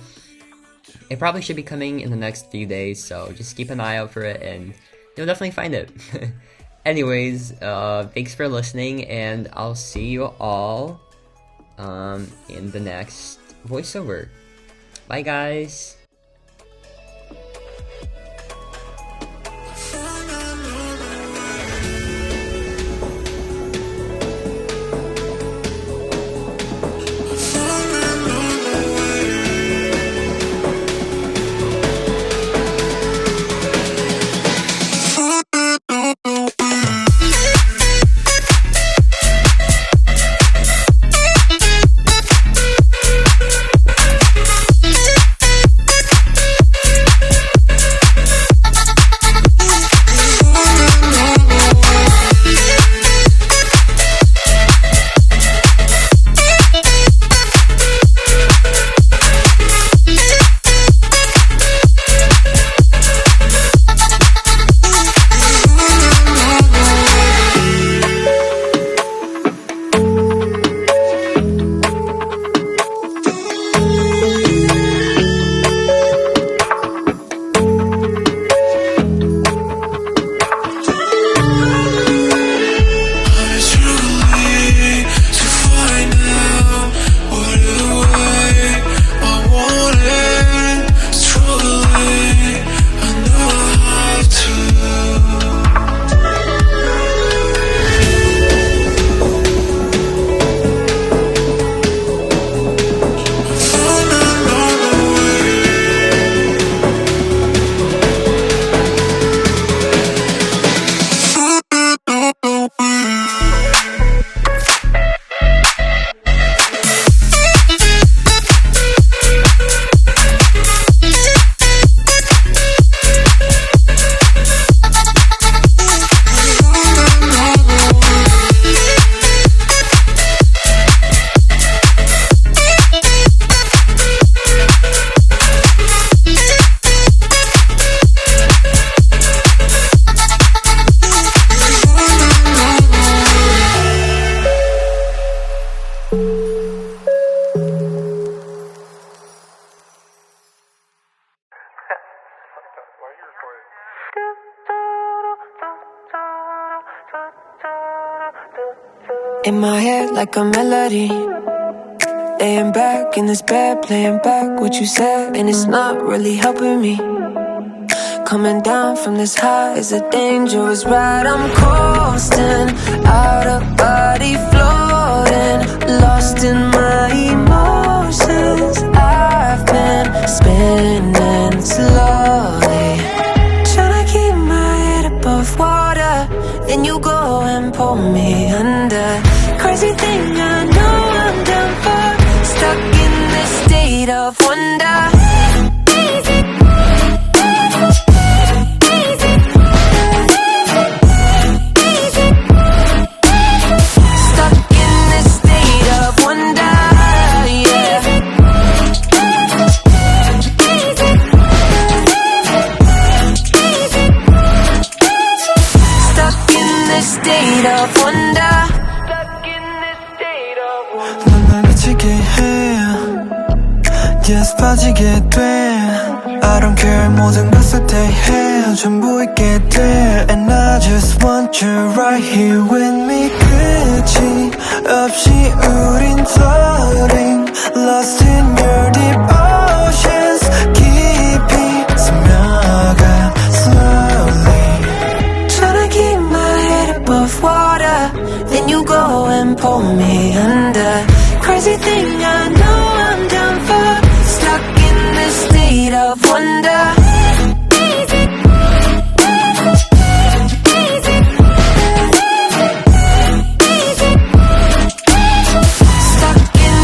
It probably should be coming in the next few days, so just keep an eye out for it, and you'll definitely find it. Anyways, thanks for listening, and I'll see you all in the next voiceover. Bye, guys. In my head like a melody, laying back in this bed, playing back what you said, and it's not really helping me. Coming down from this high is a dangerous ride. I'm coasting, out of body floating, lost in my emotions. I've been spinning slowly, trying to keep my head above water. Then you go and pull me under. Crazy thing, I know I'm done for, stuck in this state of wonder. Yes, 빠지게 돼. I don't care, 모든 걸 쇠퇴해. 전부 있게 돼. And I just want you right here with me. 끝이 없이 우린 floating, lost in your deep oceans. 깊이 스며가 slowly, trying to keep my head above water. Then you go and pull me under. Crazy thing, I know I'm done for, stuck in this state of wonder. Stuck in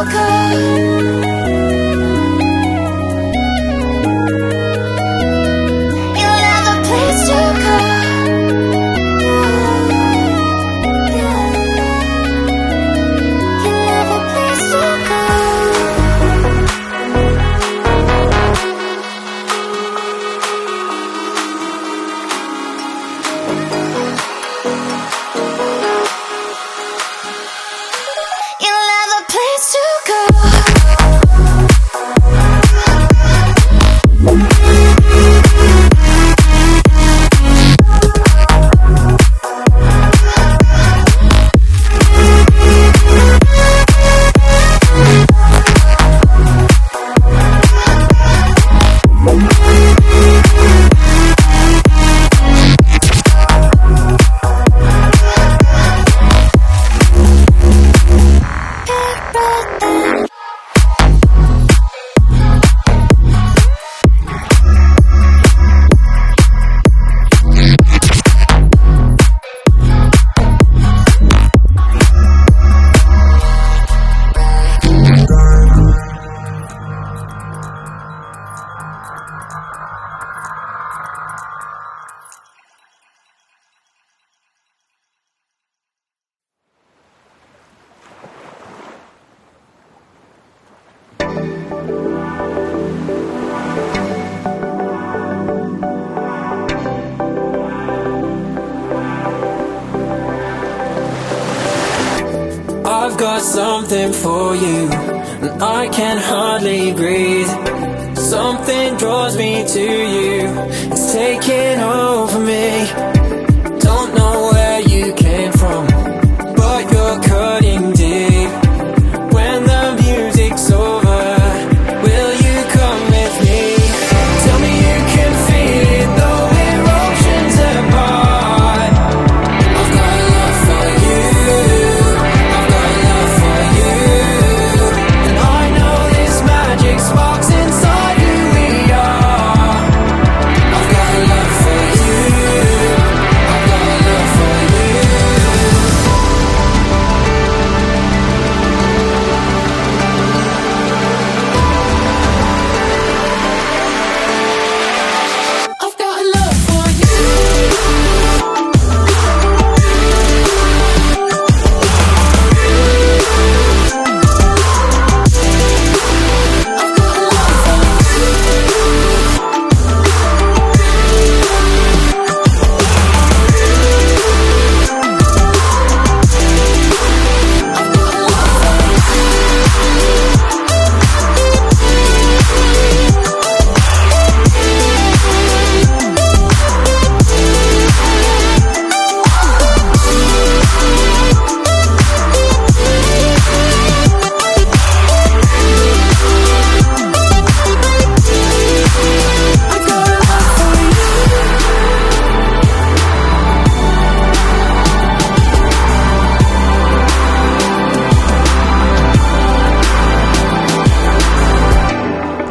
go. You'll have a place to go. You'll have a place to go. You'll have a place to go. I've got something for you, and I can hardly breathe. Something draws me to you, it's taking over me. Don't know where you came from, but you're cutting deep. When the music's over, will you come with me? Tell me you can feel it, though we're oceans apart. I've got love for you, I've got love for you, and I know this magic sparks inside who we are. I've got love for you, I've got love for you. I've got love for you. I've got love for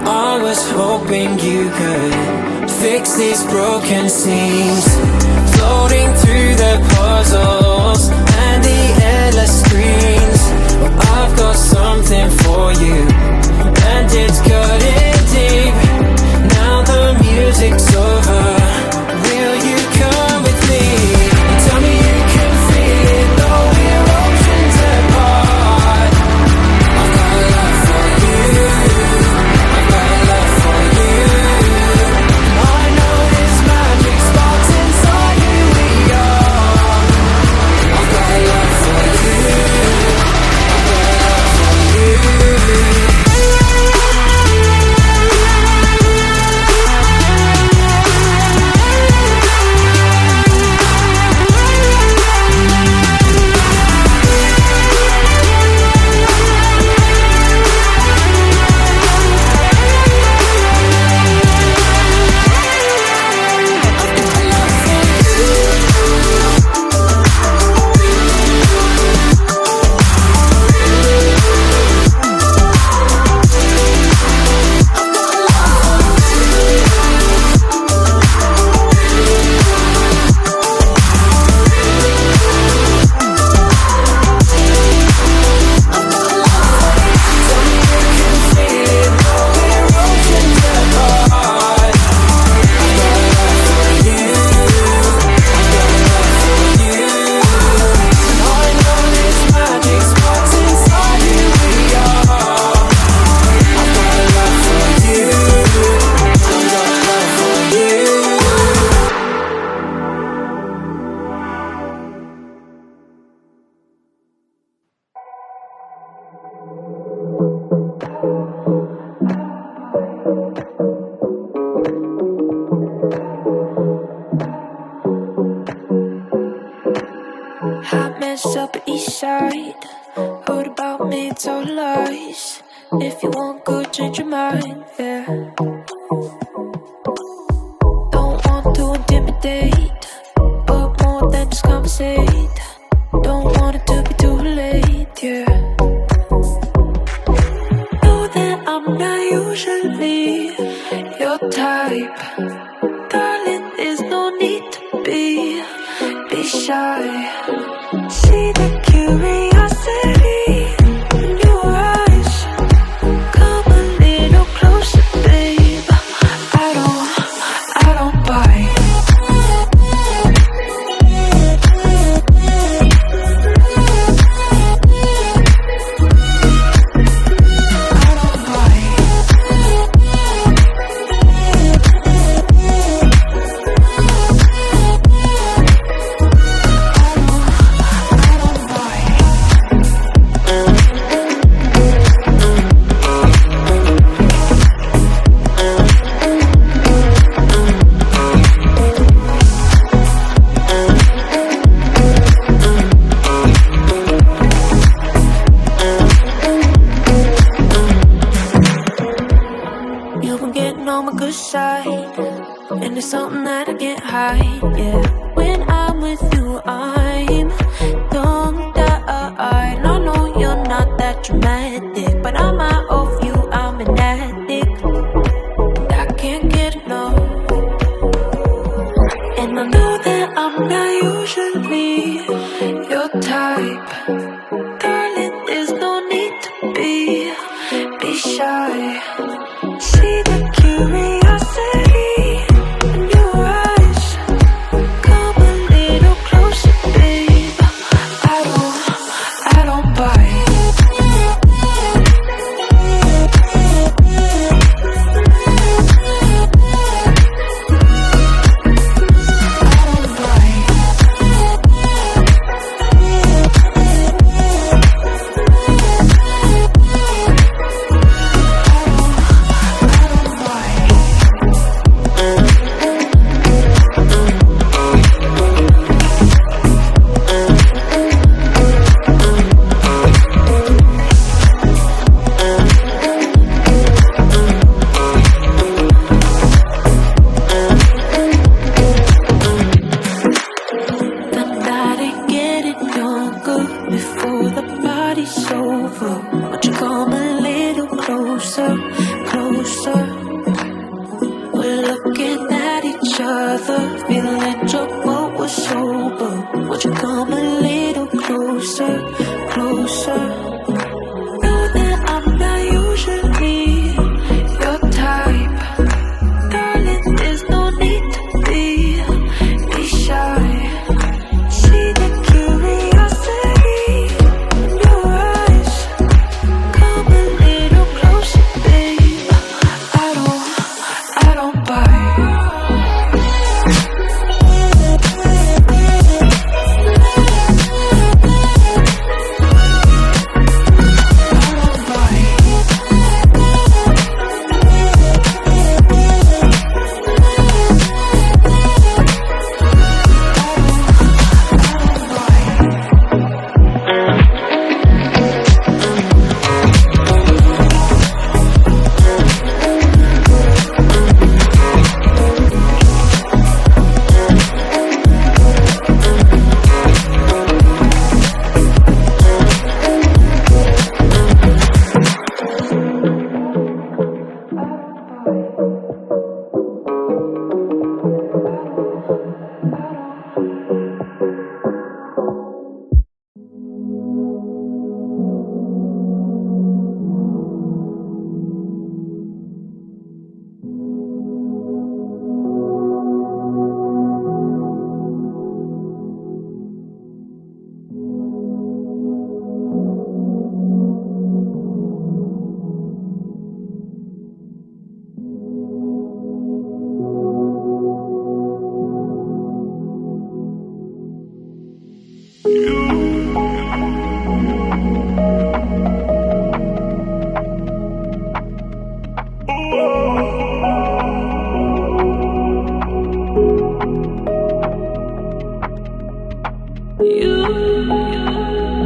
I was hoping you could fix these broken seams, floating through the puzzles and the endless screens. Well, I've got something for you, and it's cutting deep. Now the music's over, will you come with me? And tell me you can feel it, though we're oceans apart. I've got love for you, I've got love for you. I know this magic Hot mess up east side. Heard about me, it's all lies. If you want good, change your mind, yeah. Don't want to intimidate, but more than just conversate. Don't want it to be too late, yeah. Know that I'm not usually your type. Darling, there's no need to be shy. See the curiosity in your eyes. Come a little closer, babe. I don't bite. And it's something that I can't hide, yeah. When I'm with you, I'm tongue-tied. I know you're not that dramatic, but I'm out of you, I'm an addict. I can't get enough. And I know that I'm not usually your type. Darling, there's no need to be shy. See the curiosity in your eyes. Come a little closer, babe. I don't bite. You